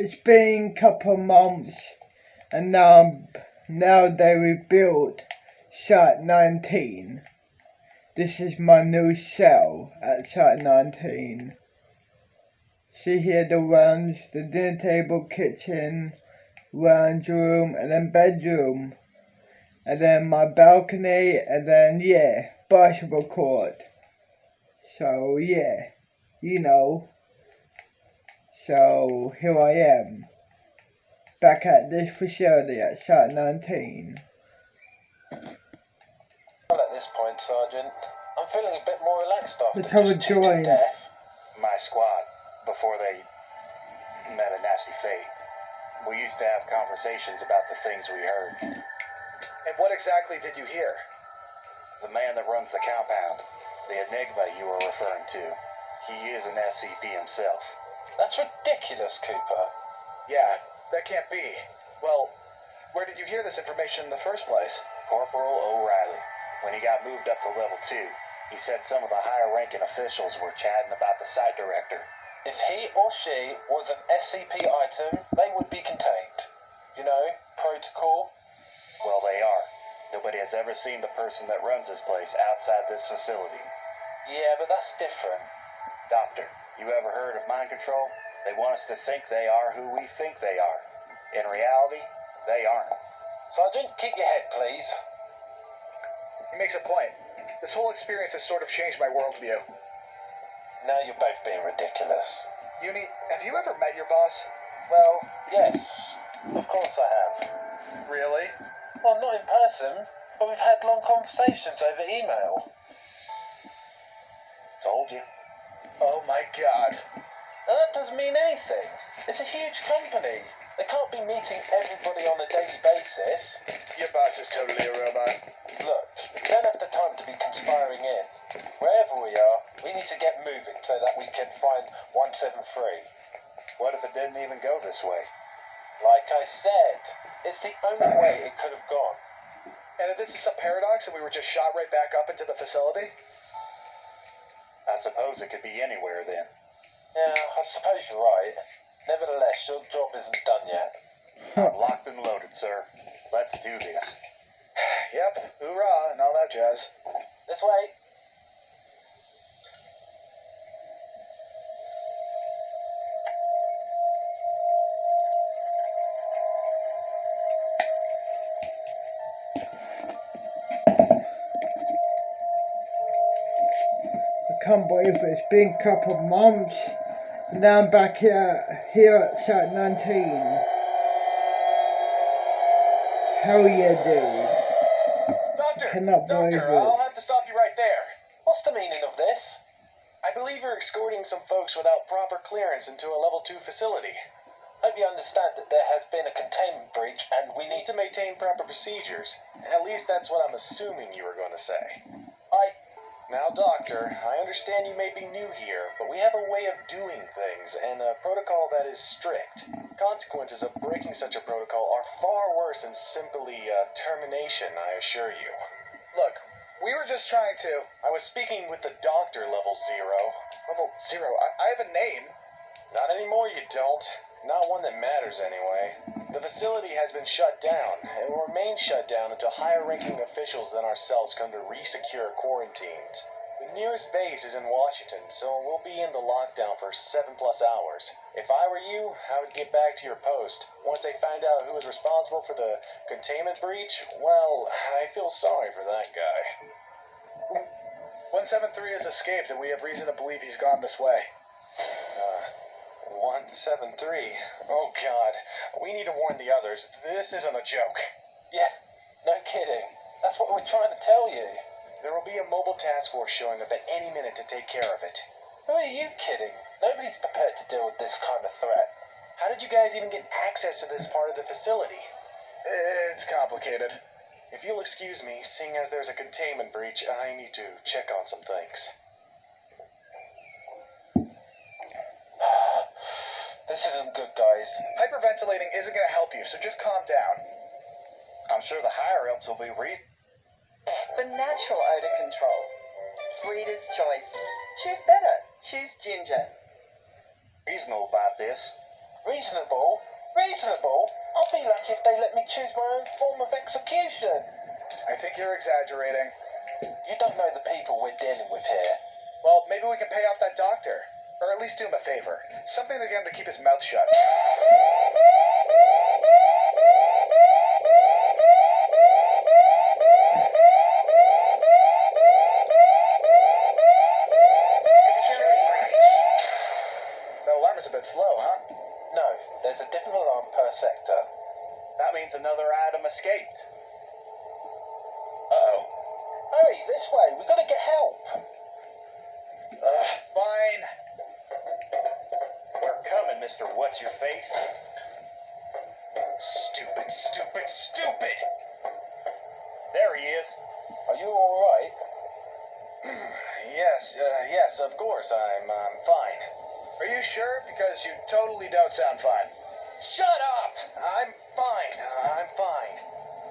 It's been a couple of months, and now they rebuilt Site 19. This is my new cell at Site 19. See here the lounge, the dinner table, kitchen, lounge room, and then bedroom. And then my balcony, and then, yeah, basketball court. So, yeah, you know. So, here I am, back at this facility at Site 19. Well, at this point, Sergeant, I'm feeling a bit more relaxed after Let's have a just cheating joint. death. My squad, before they met a nasty fate, we used to have conversations about the things we heard. And what exactly did you hear? The man that runs the compound, the enigma you were referring to, he is an SCP himself. That's ridiculous, Cooper. Yeah, that can't be. Well, where did you hear this information in the first place? Corporal O'Reilly. When he got moved up to level 2, he said some of the higher-ranking officials were chatting about the site director. If he or she was an SCP item, they would be contained. You know, protocol. Well, they are. Nobody has ever seen the person that runs this place outside this facility. Yeah, but that's different. Doctor, you ever heard of mind control? They want us to think they are who we think they are. In reality, they aren't. Sergeant, keep your head, please. He makes a point. This whole experience has sort of changed my worldview. Now you're both being ridiculous. Uni, have you ever met your boss? Well, yes. Of course I have. Really? Well, not in person, but we've had long conversations over email. Told you. Oh my god. Now that doesn't mean anything. It's a huge company. They can't be meeting everybody on a daily basis. Your boss is totally a robot. Look, we don't have the time to be conspiring in. Wherever we are, we need to get moving so that we can find 173. What if it didn't even go this way? Like I said, it's the only way it could have gone. And if this is some paradox and we were just shot right back up into the facility? I suppose it could be anywhere then. Yeah, I suppose you're right. Nevertheless, your job isn't done yet. I'm locked and loaded, sir. Let's do this. Yep, hoorah, and all that jazz. This way. I can't believe it's been a couple of months, and now I'm back here at Site 19. Hell yeah, dude. Cannot believe Doctor, it. I'll have to stop you right there. What's the meaning of this? I believe you're escorting some folks without proper clearance into a level 2 facility. Hope you understand that there has been a containment breach and we need To maintain proper procedures. At least that's what I'm assuming you were going to say. Now, Doctor, I understand you may be new here, but we have a way of doing things and a protocol that is strict. Consequences of breaking such a protocol are far worse than simply termination, I assure you. Look, we were just trying to... I was speaking with the Doctor, Level 0. Level 0? I have a name. Not anymore, you don't. Not one that matters, anyway. The facility has been shut down. It will remain shut down until higher-ranking officials than ourselves come to re-secure quarantines. The nearest base is in Washington, so we'll be in the lockdown for 7+ hours. If I were you, I would get back to your post. Once they find out who is responsible for the containment breach, well, I feel sorry for that guy. 173 has escaped, and we have reason to believe he's gone this way. 173? Oh, God. We need to warn the others. This isn't a joke. Yeah, no kidding. That's what we're trying to tell you. There will be a mobile task force showing up at any minute to take care of it. Who are you kidding? Nobody's prepared to deal with this kind of threat. How did you guys even get access to this part of the facility? It's complicated. If you'll excuse me, seeing as there's a containment breach, I need to check on some things. This isn't good, guys. Hyperventilating isn't going to help you, so just calm down. I'm sure the higher-ups will be For natural odor control, breeder's choice. Choose better. Choose ginger. reasonable about this. Reasonable? Reasonable? I'll be lucky if they let me choose my own form of execution. I think you're exaggerating. You don't know the people we're dealing with here. Well, maybe we can pay off that doctor. Or at least do him a favor. Something to get him to keep his mouth shut. The alarm is a bit slow, huh? No, there's a different alarm per sector. That means another item escaped. Uh-oh. Hurry, this way. We gotta get help. Fine. We're coming, Mr. What's-Your-Face. Stupid, stupid, stupid! There he is. Are you alright? Yes, of course, I'm fine. Are you sure? Because you totally don't sound fine. Shut up! I'm fine.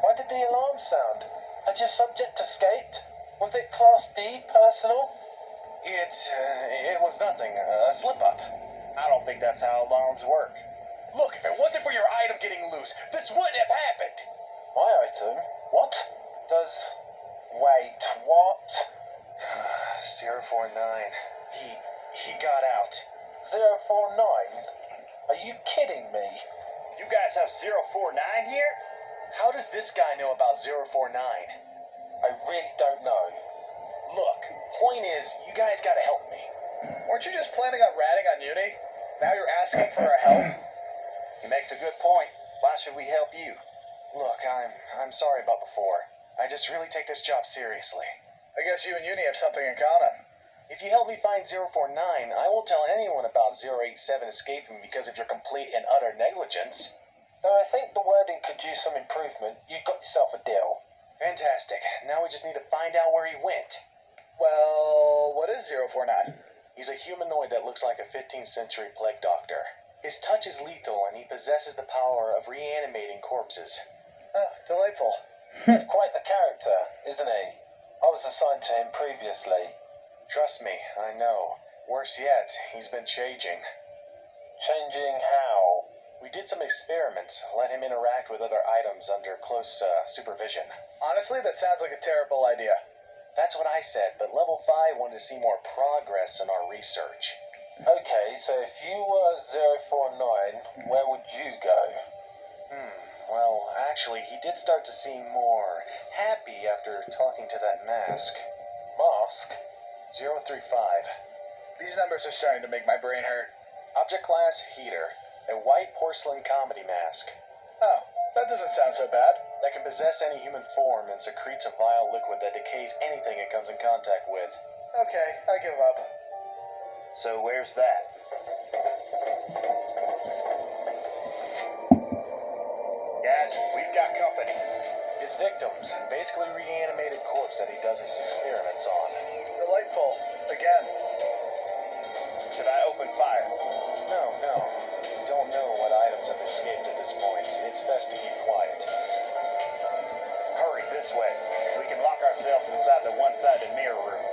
Why did the alarm sound? Had your subject escaped? Was it Class D, personal? It was nothing, a slip-up. I don't think that's how alarms work. Look, if it wasn't for your item getting loose, this wouldn't have happened. My item? What? Wait, what? 049. He got out. 049? Are you kidding me? You guys have 049 here? How does this guy know about 049? I really don't know. Look, point is, you guys gotta help me. Weren't you just planning on ratting on Uni? Now you're asking for our help? He makes a good point. Why should we help you? Look, I'm sorry about before. I just really take this job seriously. I guess you and Uni have something in common. If you help me find 049, I won't tell anyone about 087 escaping because of your complete and utter negligence. Though I think the wording could use some improvement. You've got yourself a deal. Fantastic. Now we just need to find out where he went. Well, what is 049? He's a humanoid that looks like a 15th century plague doctor. His touch is lethal and he possesses the power of reanimating corpses. Oh, delightful. He's quite the character, isn't he? I was assigned to him previously. Trust me, I know. Worse yet, he's been changing. Changing how? We did some experiments, let him interact with other items under close supervision. Honestly, that sounds like a terrible idea. That's what I said, but Level 5 wanted to see more progress in our research. Okay, so if you were 049, where would you go? Well, actually, he did start to seem more happy after talking to that mask. Mask? 035. These numbers are starting to make my brain hurt. Object class, heater. A white porcelain comedy mask. Oh, that doesn't sound so bad. That can possess any human form and secretes a vile liquid that decays anything it comes in contact with. Okay, I give up. So where's that? Guys, we've got company. His victims, basically reanimated corpse that he does his experiments on. Delightful. Again. Should I open fire? No. We don't know what items have escaped at this point. It's best to keep quiet. Hurry, this way. We can lock ourselves inside the one-sided mirror room.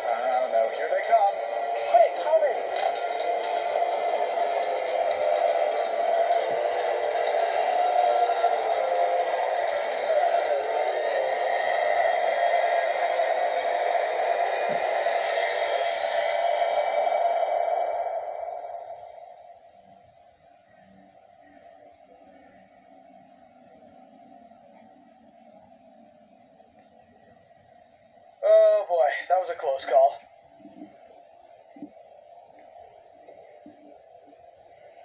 Oh no, here they come. Quick, hurry! Oh boy, that was a close call.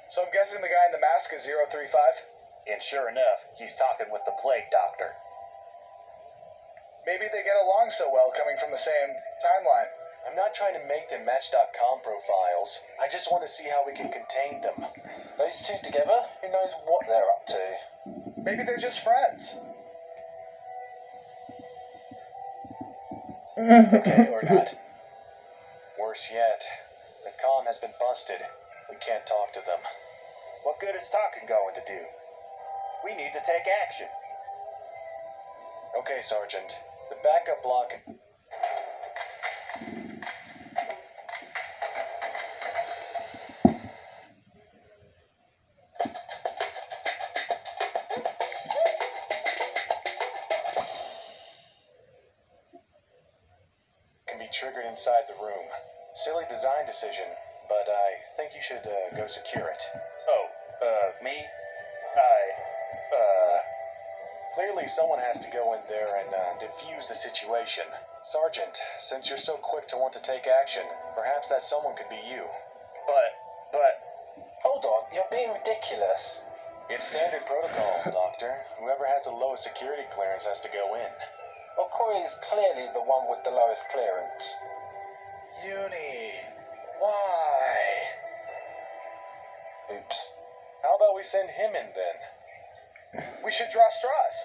So I'm guessing the guy in the mask is 035? And sure enough, he's talking with the plague doctor. Maybe they get along so well coming from the same timeline. I'm not trying to make them Match.com profiles. I just want to see how we can contain them. Those two together? Who knows what they're up to? Maybe they're just friends. Okay, or not. Worse yet, the comm has been busted. We can't talk to them. What good is talking going to do? We need to take action. Okay, Sergeant. The backup block... triggered inside the room. Silly design decision, but I think you should go secure it. Oh, me? Clearly someone has to go in there and defuse the situation. Sergeant, since you're so quick to want to take action, perhaps that someone could be you. But, Hold on, you're being ridiculous. It's standard protocol, Doctor. Whoever has the lowest security clearance has to go in. Well, Corey is clearly the one with the lowest clearance. Uni, why? Oops. How about we send him in then? we should draw straws.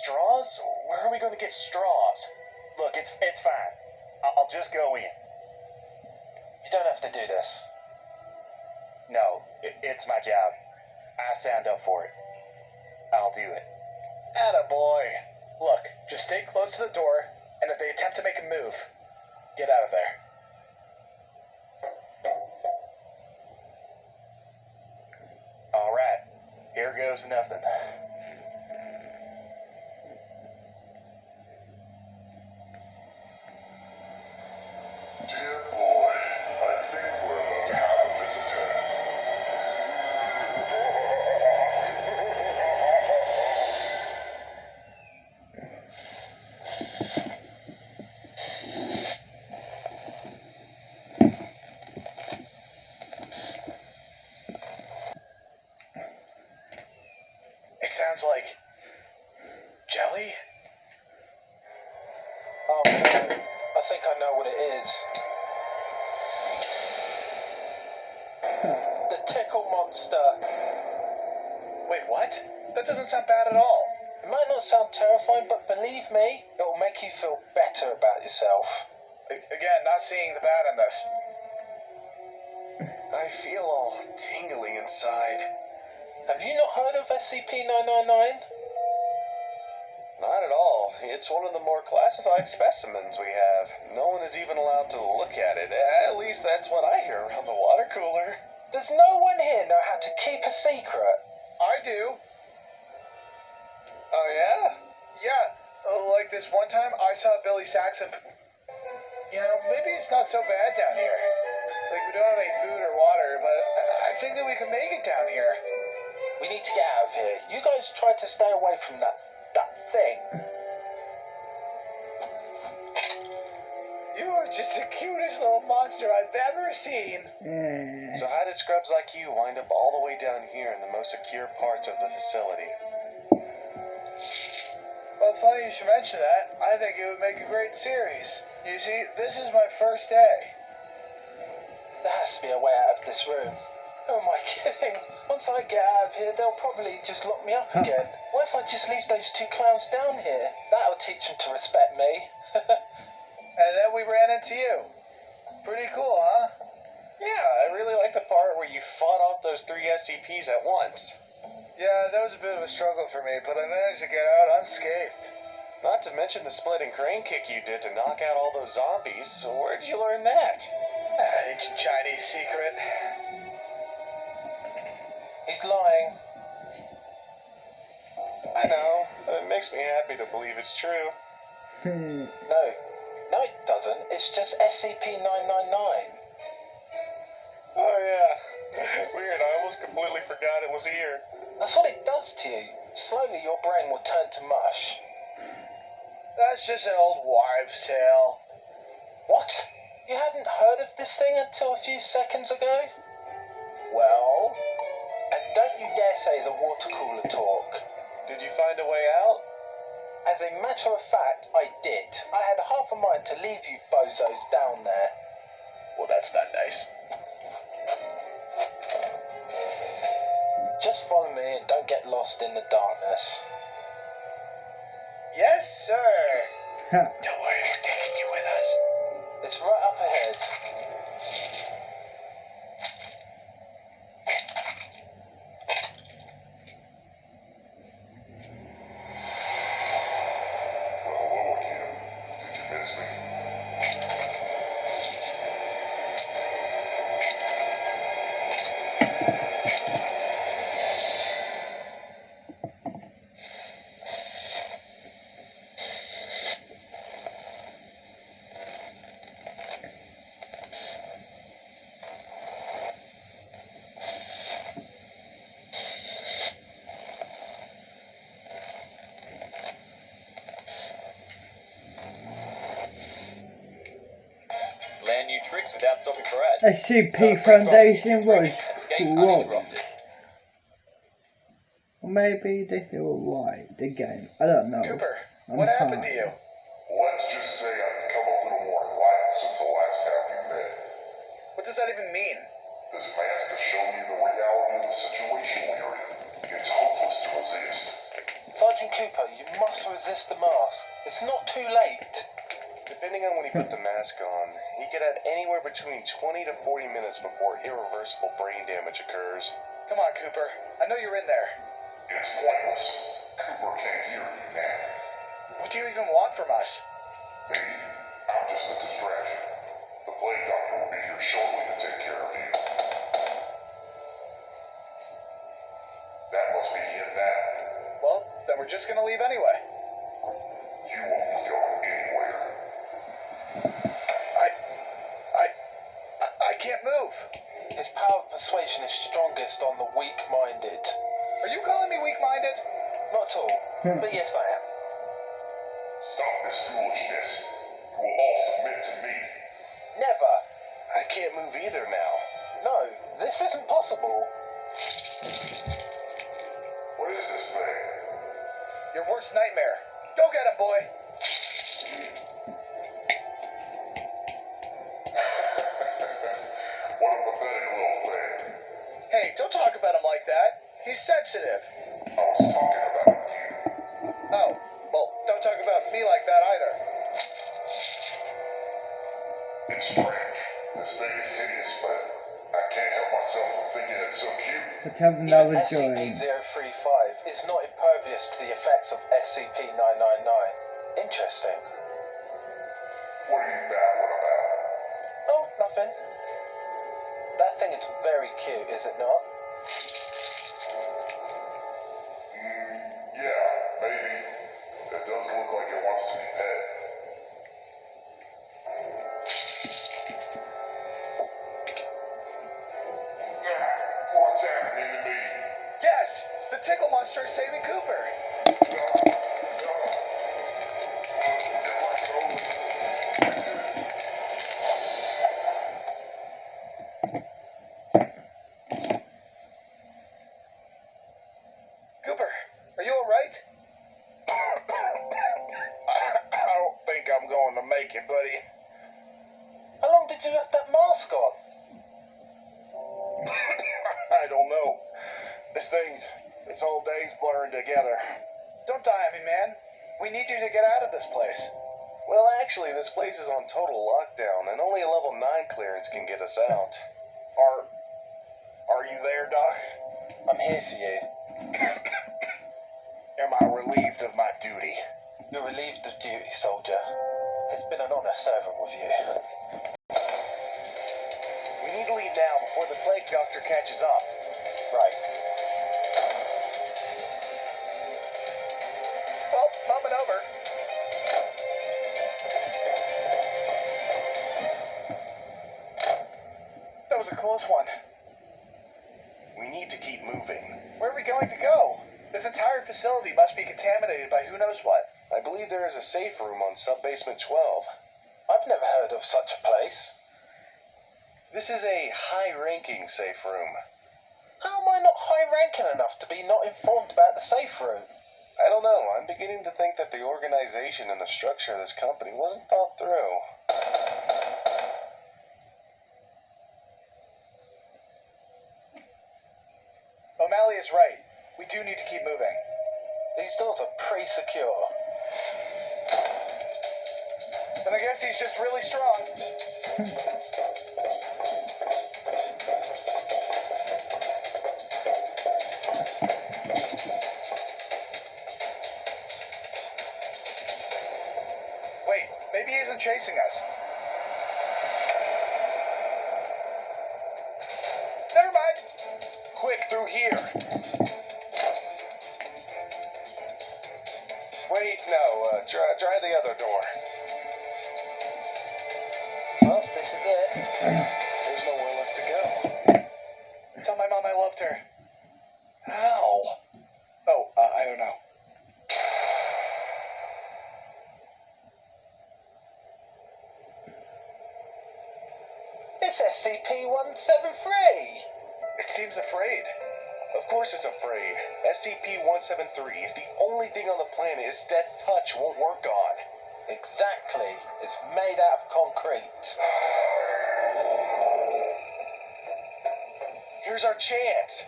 Straws? Where are we going to get straws? Look, it's fine. I'll just go in. You don't have to do this. No, it's my job. I signed up for it. I'll do it. Attaboy. Look, just stay close to the door, and if they attempt to make a move, get out of there. All right, here goes nothing. Dear boy, I think we're about to have a visitor. It sounds like jelly? Oh, no. I think I know what it is. The Tickle Monster. Wait, what? That doesn't sound bad at all. It might not sound terrifying, but believe me, it will make you feel better about yourself. Again, not seeing the bad in this. I feel all tingly inside. Have you not heard of SCP-999? Not at all. It's one of the more classified specimens we have. No one is even allowed to look at it. At least that's what I hear around the water cooler. Does no one here know how to keep a secret? I do. Oh, yeah? Yeah. Like this one time I saw Billy Saxon. You know, maybe it's not so bad down here. Like, we don't have any food or water, but I think that we can make it down here. We need to get out of here. You guys try to stay away from that thing. You are just the cutest little monster I've ever seen. So how did scrubs like you wind up all the way down here in the most secure parts of the facility? Well, funny you should mention that. I think it would make a great series. You see, this is my first day. There has to be a way out of this room. Who am I kidding? Once I get out of here, they'll probably just lock me up again. What if I just leave those two clowns down here? That'll teach them to respect me. And then we ran into you. Pretty cool, huh? Yeah, I really like the part where you fought off those 3 SCPs at once. Yeah, that was a bit of a struggle for me, but I managed to get out unscathed. Not to mention the splitting crane kick you did to knock out all those zombies. So where'd you learn that? Ancient Chinese secret. He's lying. I know. It makes me happy to believe it's true. No, it doesn't. It's just SCP-999. Oh, yeah. Weird, I almost completely forgot it was here. That's what it does to you. Slowly, your brain will turn to mush. That's just an old wives' tale. What? You hadn't heard of this thing until a few seconds ago? Well? And don't you dare say the water cooler talk. Did you find a way out? As a matter of fact, I did. I had half a mind to leave you bozos down there. Well, that's not nice. Just follow me and don't get lost in the darkness. Yes, sir. Don't worry, we're taking you with us. It's right up ahead. Well, hello again. Did you miss me? trying new tricks without stopping for ads. SCP Foundation was closed. Or maybe they feel right, the game. I don't know. Cooper, I'm what happened to high. you? Let's just say I've become a little more enlightened since the last time we met. What does that even mean? This mask has shown me the reality of the situation we are in. It's hopeless to resist. Sergeant Cooper, you must resist the mask. It's not too late. Depending on when he put the mask on, he could have anywhere between 20 to 40 minutes before irreversible brain damage occurs. Come on, Cooper. I know you're in there. It's pointless. Cooper can't hear me now. What do you even want from us? Me? I'm just a distraction. The plague doctor will be here shortly to take care of you. That must be him now. Well, then we're just gonna leave anyway. You won't be going anywhere. I can't move. His power of persuasion is strongest on the weak-minded. Are you calling me weak-minded? Not at all, but yes I am. Stop this foolishness. You will all submit to me. Never. I can't move either now. No, this isn't possible. What is this thing? Your worst nightmare. Go get him, boy. What a pathetic little thing. Hey, don't talk about him like that. He's sensitive. I was talking about you. Oh, well, don't talk about me like that either. It's strange. This thing is hideous, but I can't help myself from thinking it's so cute. Let's have another join. SCP-035 is not impervious to the effects of SCP-999. Interesting. What are you babbling about? Oh, nothing. That thing is very cute, is it not? Yeah, maybe. It does look like it wants to be pet. What's happening to me? Yes, the Tickle Monster is saving Cooper. Cooper, are you all right? I don't think I'm going to make it, buddy. How long did you have that mask on? I don't know. This whole day's blurring together. Don't die on me, man. We need you to get out of this place. Well, actually, this place is on total lockdown, and only a level 9 clearance can get us out. Are you there, Doc? I'm here for you. Am I relieved of my duty? You're relieved of duty, soldier. It's been an honor serving with you. We need to leave now before the plague doctor catches up. Right. Well, bumping over. That was a close one. We need to keep moving. Where are we going to go? This entire facility must be contaminated by who knows what. I believe there is a safe room on sub-basement 12. I've never heard of such a place. This is a high-ranking safe room. How am I not high-ranking enough to be not informed about the safe room? I don't know. I'm beginning to think that the organization and the structure of this company wasn't thought through. O'Malley is right. We do need to keep moving. These doors are pretty secure. Then I guess he's just really strong. Wait, maybe he isn't chasing us. Never mind. Quick, through here. Wait, no, try the other door. Well, this is it. There's nowhere left to go. Tell my mom I loved her. How? Oh, I don't know. It's SCP-173! It seems afraid. Of course it's afraid. SCP-173 is the only thing on the planet its death touch won't work on. Exactly. It's made out of concrete. Here's our chance.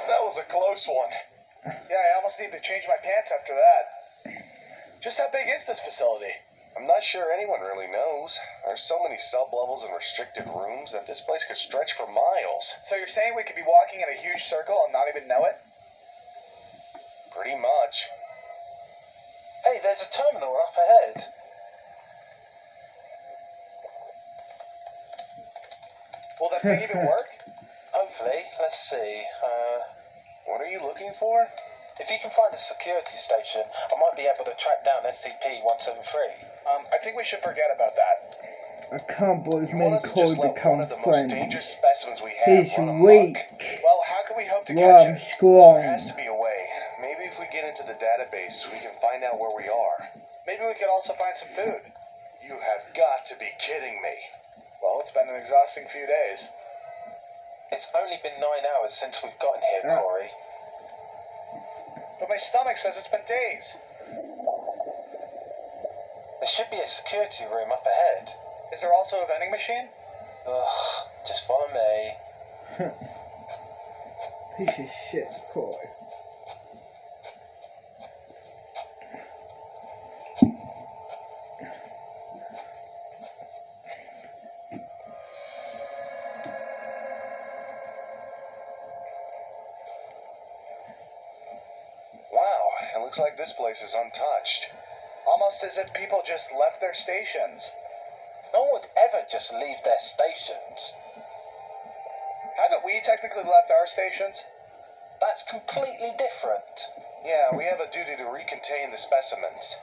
That was a close one. Yeah, I almost need to change my pants after that. Just how big is this facility? I'm not sure anyone really knows. There's so many sub-levels and restricted rooms that this place could stretch for miles. So you're saying we could be walking in a huge circle and not even know it? Pretty much. Hey, there's a terminal up ahead. Will that thing even work? Hopefully. Let's see. What are you looking for? If you can find a security station, I might be able to track down SCP-173. I think we should forget about that. I can't believe You me want and us to Corey just let one become of the most friends. dangerous specimens we have He's run weak. amok? Well, how can we hope to catch Well, I'm it? strong. There has to be a way. Maybe if we get into the database, we can find out where we are. Maybe we could also find some food. You have got to be kidding me. Well, it's been an exhausting few days. It's only been 9 hours since we've gotten here, Corey. But my stomach says it's been days. There should be a security room up ahead. Is there also a vending machine? Ugh, just follow me. Piece of shit, Corey. Wow, it looks like this place is untouched. Almost as if people just left their stations. No one would ever just leave their stations. Haven't we technically left our stations? That's completely different. Yeah, we have a duty to recontain the specimens.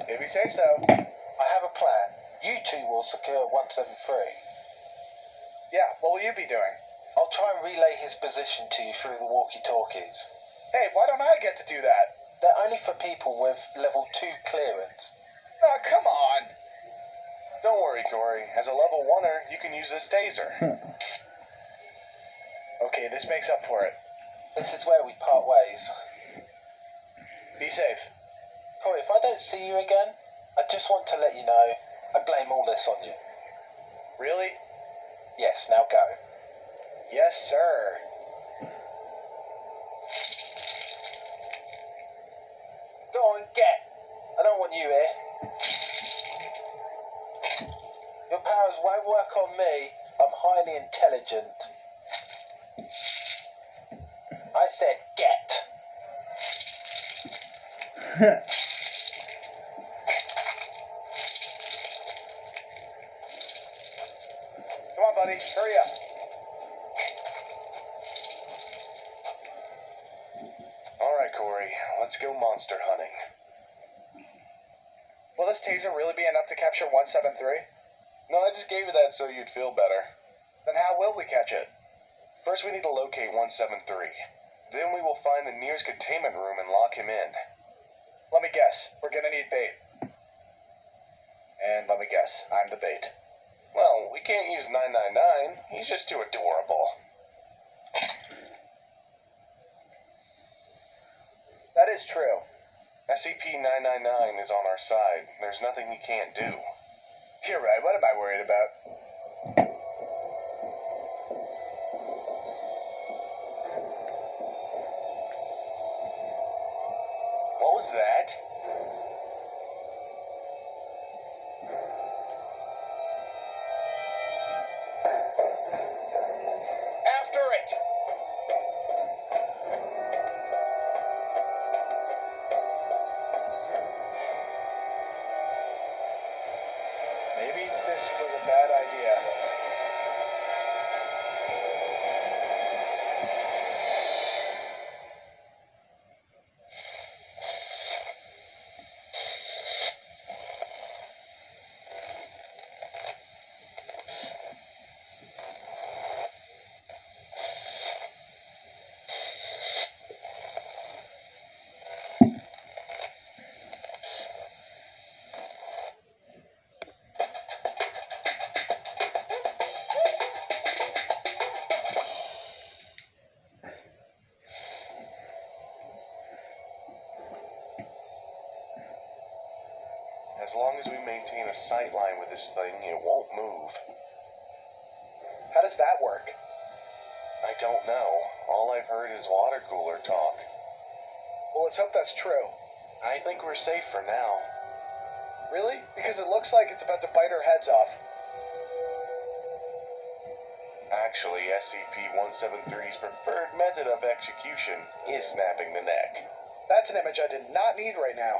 If you say so. I have a plan. You two will secure 173. Yeah, what will you be doing? I'll try and relay his position to you through the walkie-talkies. Hey, why don't I get to do that? They're only for people with level 2 clearance. Oh, come on. Don't worry, Corey. As a level 1er, you can use this taser. Okay, this makes up for it. This is where we part ways. Be safe. Corey, if I don't see you again, I just want to let you know I blame all this on you. Really? Yes, now go. Yes, sir. Go on, get. I don't want you here. Your powers won't work on me. I'm highly intelligent. I said get. Come on, buddy. Hurry up. All right, Corey. Let's go monster hunting. Will this taser really be enough to capture 173? No, I just gave you that so you'd feel better. Then how will we catch it? First, we need to locate 173. Then we will find the nearest containment room and lock him in. Let me guess. We're gonna need bait. And let me guess. I'm the bait. Well, we can't use 999. He's just too adorable. That is true. SCP-999 is on our side. There's nothing he can't do. You're right. What am I worried about? What was that? After it! Maybe this was a bad idea. As long as we maintain a sight line with this thing, it won't move. How does that work? I don't know. All I've heard is water cooler talk. Well, let's hope that's true. I think we're safe for now. Really? Because it looks like it's about to bite our heads off. Actually, SCP-173's preferred method of execution is snapping the neck. That's an image I did not need right now.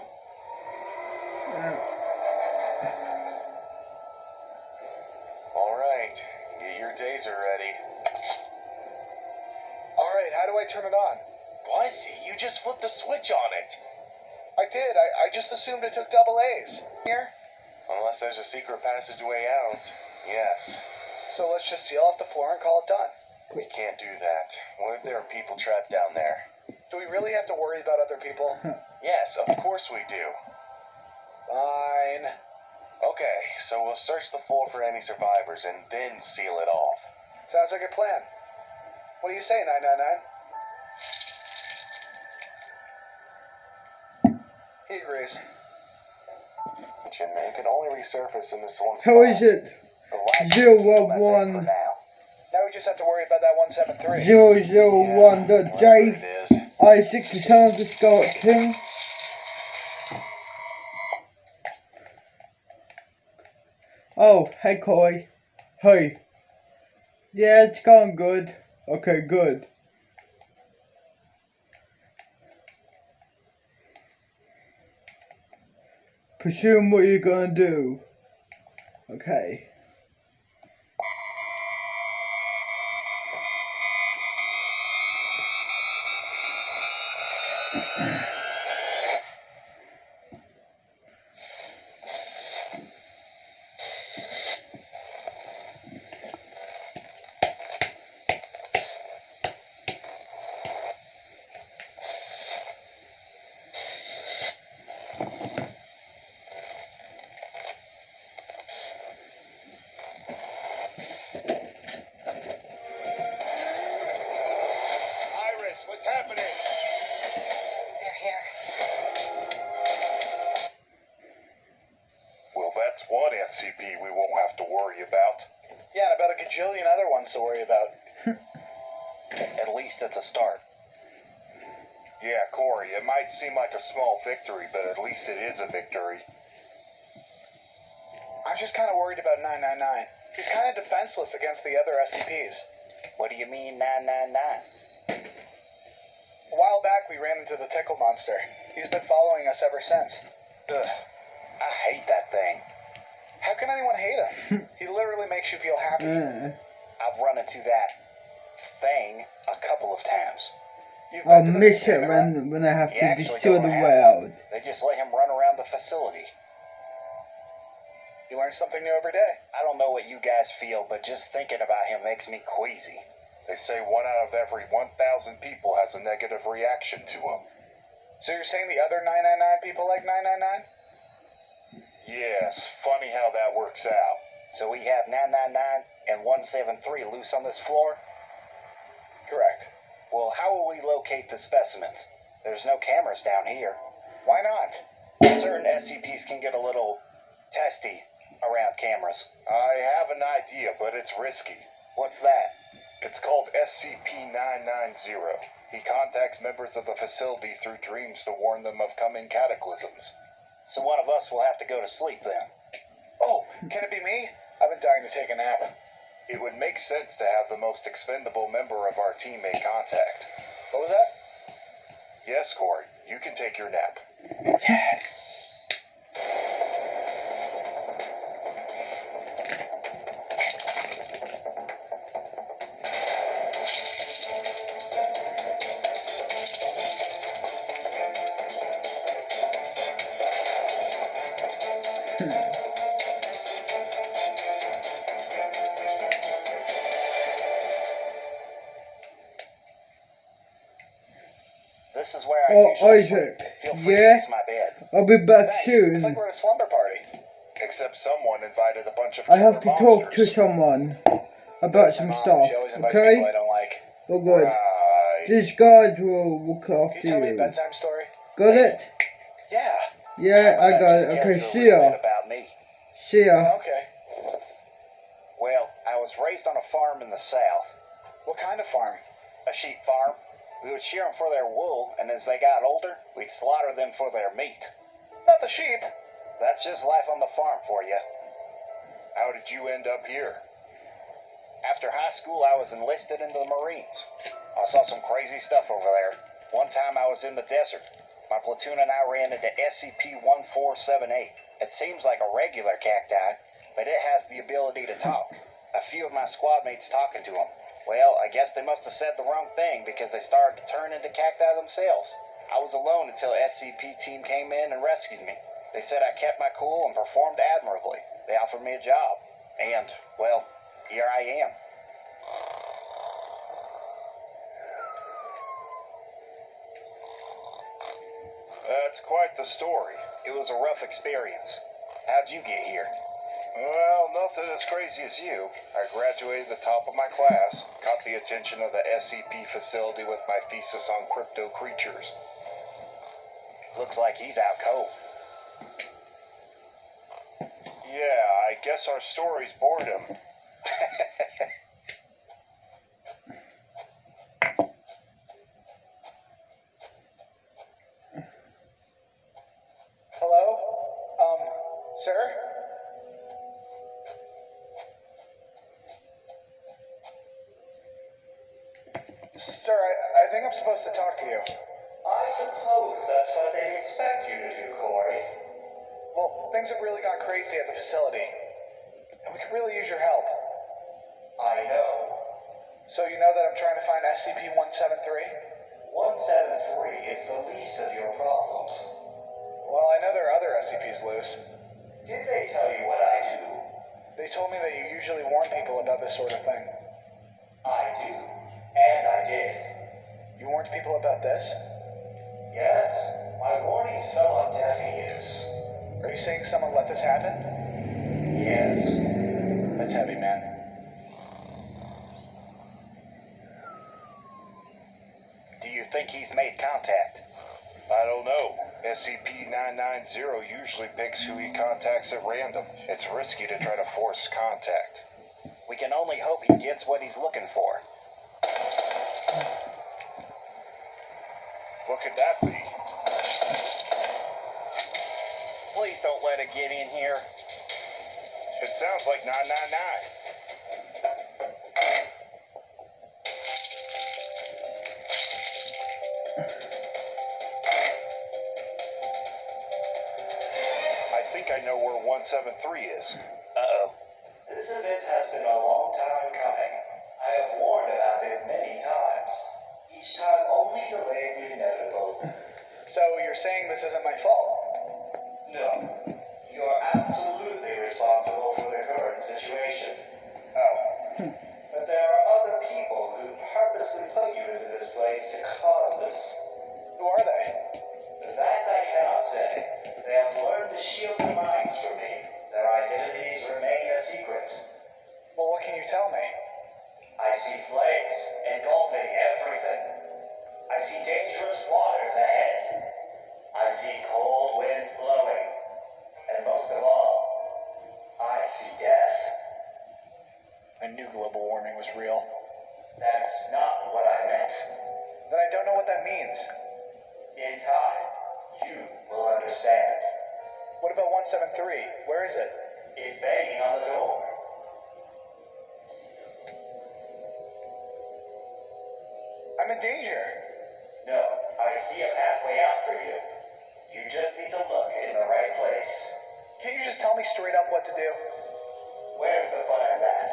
Alright, get your taser ready. Alright, how do I turn it on? What? You just flipped the switch on it. I did. I just assumed it took double A's. Here? Unless there's a secret passageway out, yes. So let's just seal off the floor and call it done. We can't do that. What if there are people trapped down there? Do we really have to worry about other people? Yes, of course we do. Fine. Okay, so we'll search the floor for any survivors and then seal it off. Sounds like a plan. What do you say, 999? He agrees. It can only resurface in this one spot. How is it? The 011 Now we just have to worry about that 173. 001.J it is. Isaac, the son of the Scarlet King. Oh, hey Corey. Hey. Yeah, it's going good. Okay, good. Presume what you're gonna do. Okay. What's happening? They're here. Well, that's one SCP we won't have to worry about. Yeah, and about a gajillion other ones to worry about. At least it's a start. Yeah, Corey, it might seem like a small victory, but at least it is a victory. I'm just kind of worried about 999. He's kind of defenseless against the other SCPs. What do you mean 999? A while back, we ran into the Tickle Monster. He's been following us ever since. Ugh, I hate that thing. How can anyone hate him? He literally makes you feel happy. I've run into that thing a couple of times. You've I'll been to this miss it container? when I have He to actually destroy don't the have world. one. They just let him run around the facility. You learn something new every day. I don't know what you guys feel, but just thinking about him makes me queasy. They say 1 out of every 1,000 people has a negative reaction to him. So you're saying the other 999 people like 999? Yes, funny how that works out. So we have 999 and 173 loose on this floor? Correct. Well, how will we locate the specimens? There's no cameras down here. Why not? Certain SCPs can get a little testy around cameras. I have an idea, but it's risky. What's that? It's called SCP-990. He contacts members of the facility through dreams to warn them of coming cataclysms. So one of us will have to go to sleep then. Oh, can it be me? I've been dying to take a nap. It would make sense to have the most expendable member of our team make contact. What was that? Yes, Corey, you can take your nap. Yes. This is where I Oh, usually Isaac, sleep. Feel free to yeah? use my bed. I'll be back Thanks. soon. It's like we're at a slumber party. Except someone invited a bunch of I have to killer talk to monsters. someone about My some mom, stuff, she always invites okay? people I don't like. Oh good. Right. These guys will look Can after you tell me a you. bedtime story? Got it? Yeah. Yeah, I got it. Just tell Okay, you a see little ya. bit about me. See ya. Okay. Well, I was raised on a farm in the south. What kind of farm? A sheep farm. We would shear them for their wool, and as they got older, we'd slaughter them for their meat. Not the sheep. That's just life on the farm for you. How did you end up here? After high school, I was enlisted into the Marines. I saw some crazy stuff over there. One time I was in the desert. My platoon and I ran into SCP-1478. It seems like a regular cacti, but it has the ability to talk. A few of my squad mates talking to them. Well, I guess they must have said the wrong thing because they started to turn into cacti themselves. I was alone until SCP team came in and rescued me. They said I kept my cool and performed admirably. They offered me a job. And, well, here I am. That's quite the story. It was a rough experience. How'd you get here? Well, nothing as crazy as you. I graduated the top of my class, caught the attention of the SCP facility with my thesis on crypto creatures. Looks like he's out cold. Yeah, I guess our stories bored him. Hello? Sir? Sir, I think I'm supposed to talk to you. I suppose that's what they expect you to do, Corey. Well, things have really gone crazy at the facility. And we could really use your help. I know. So you know that I'm trying to find SCP-173? 173 is the least of your problems. Well, I know there are other SCPs loose. Did they tell you what I do? They told me that you usually warn people about this sort of thing. I do. And I did. You warned people about this? Yes. My warnings fell on deaf ears. Are you saying someone let this happen? Yes. That's heavy, man. Do you think he's made contact? I don't know. SCP-990 usually picks who he contacts at random. It's risky to try to force contact. We can only hope he gets what he's looking for. What could that be? Please don't let it get in here. It sounds like 999. I think I know where 173 is. Uh-oh. This event has been a long time coming. I have warned about it many times. Each time only delayed the inevitable. So you're saying this isn't my fault? No. You're absolutely responsible for the current situation. Oh. But there are other people who purposely put you into this place to cause this. Who are they? That I cannot say. They have learned to shield their minds from me. Their identities remain a secret. Well, what can you tell me? I see flames engulfing everything. I see dangerous waters ahead. I see cold winds blowing. And most of all, I see death. I knew global warming was real. That's not what I meant. Then I don't know what that means. In time, you will understand. What about 173? Where is it? It's banging on the door. I'm in danger. No, I see a pathway out for you. You just need to look in the right place. Can't you just tell me straight up what to do? Where's the fun in that?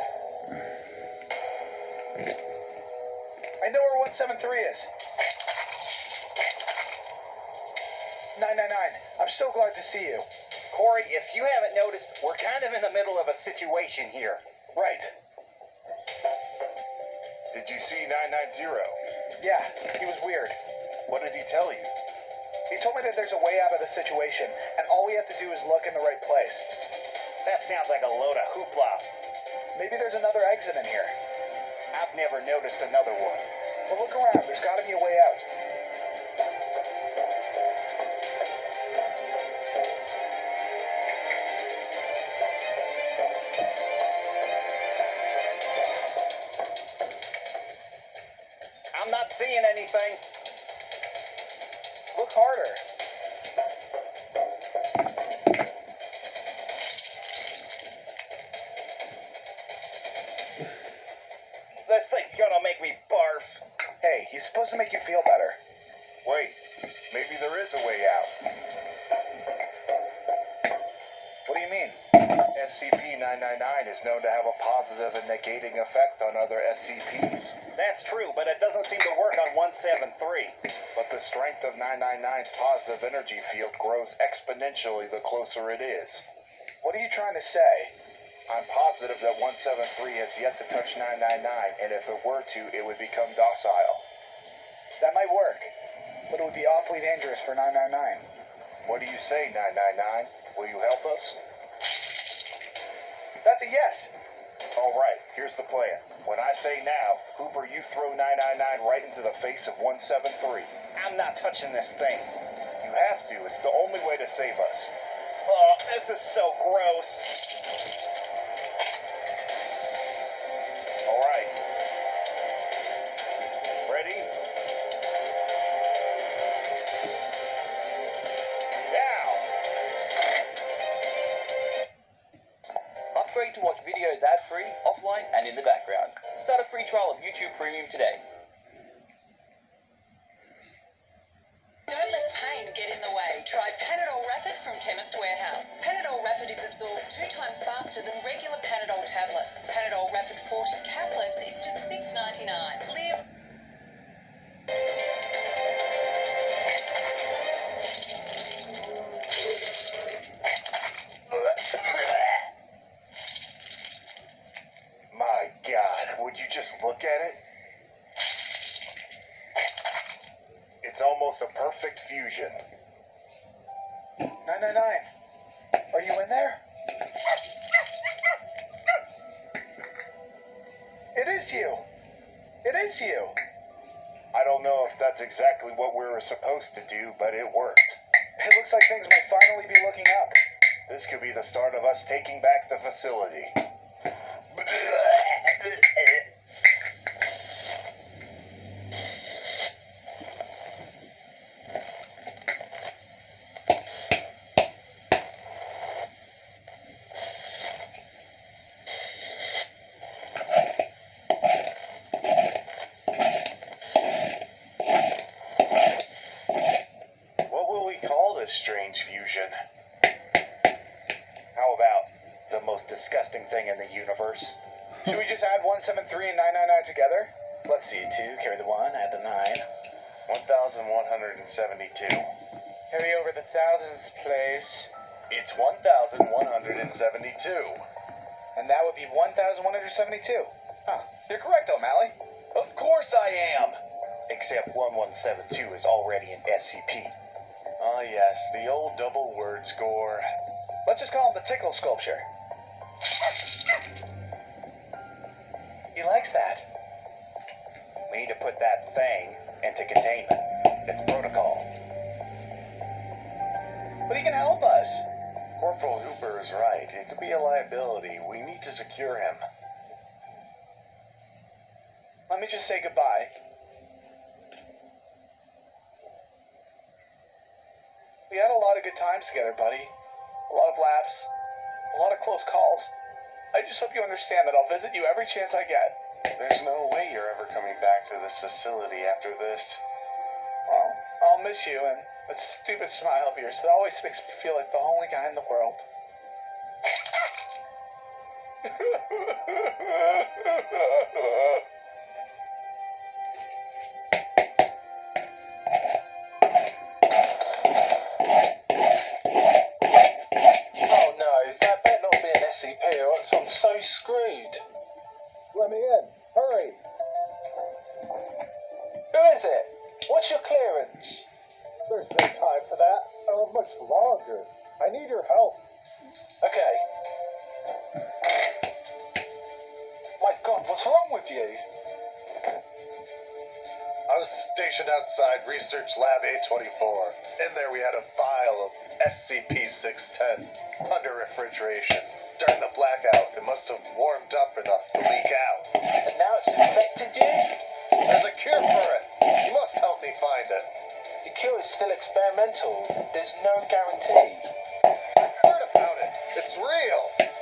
I know where 173 is. 999, I'm so glad to see you. Corey, if you haven't noticed, we're kind of in the middle of a situation here. Right. Did you see 990? Yeah, he was weird. What did he tell you? He told me that there's a way out of the situation, and all we have to do is look in the right place. That sounds like a load of hoopla. Maybe there's another exit in here. I've never noticed another one. Well, look around. There's got to be a way out. anything? Look harder. This thing's gonna make me barf. Hey, he's supposed to make you feel better. Wait, maybe there is a way out. What do you mean? SCP-999 is known to have a positive and negating effect on other SCPs. That's true, but it doesn't seem to work on 173. But the strength of 999's positive energy field grows exponentially the closer it is. What are you trying to say? I'm positive that 173 has yet to touch 999, and if it were to, it would become docile. That might work, but it would be awfully dangerous for 999. What do you say, 999? Will you help us? That's a yes. All right, here's the plan. When I say now, Hooper, you throw 999 right into the face of 173. I'm not touching this thing. You have to. It's the only way to save us. Oh, this is so gross. All right. Ready? Now! Upgrade to watch videos ad-free, offline, and in the background. Start a free trial of YouTube Premium today. Don't let pain get in the way. Try Panadol Rapid from Chemist Warehouse. Panadol Rapid is absorbed 2 times faster than regular Panadol tablets. Panadol Rapid 40 caplets is just $6.99. Live. My God, would you just look at it? It's almost a perfect fusion. 999. Are you in there? It is you. It is you. I don't know if that's exactly what we were supposed to do, but it worked. It looks like things might finally be looking up. This could be the start of us taking back the facility. What will we call this strange fusion? How about the most disgusting thing in the universe? Should we just add 173 and 999 together? Let's see, 2, carry the 1, add the 9. 1,172. Carry over the thousands place. It's 1,172. And that would be 1,172. Huh. You're correct, O'Malley. Of course I am! Except 1172 is already an SCP. Ah, yes, the old double word score. Let's just call him the Tickle Sculpture. He likes that. We need to put that thing into containment. It's protocol. But he can help us. Corporal Hooper is right. It could be a liability. We need to secure him. Let me just say goodbye. We had a lot of good times together, buddy. A lot of laughs. A lot of close calls. I just hope you understand that I'll visit you every chance I get. There's no way you're ever coming back to this facility after this. Well, I'll miss you and that stupid smile of yours that always makes me feel like the only guy in the world. Oh no, that better not be an SCP or else I'm so screwed. Let me in. Hurry. Who is it? What's your clearance? There's no time for that. I don't have much longer. I need your help. Okay. My God, what's wrong with you? I was stationed outside Research Lab 824. In there we had a vial of SCP-610 under refrigeration. During the blackout, it must have warmed up enough to leak out. And now it's infected you? There's a cure for it. You must me find it. The cure is still experimental. There's no guarantee. I've heard about it. It's real.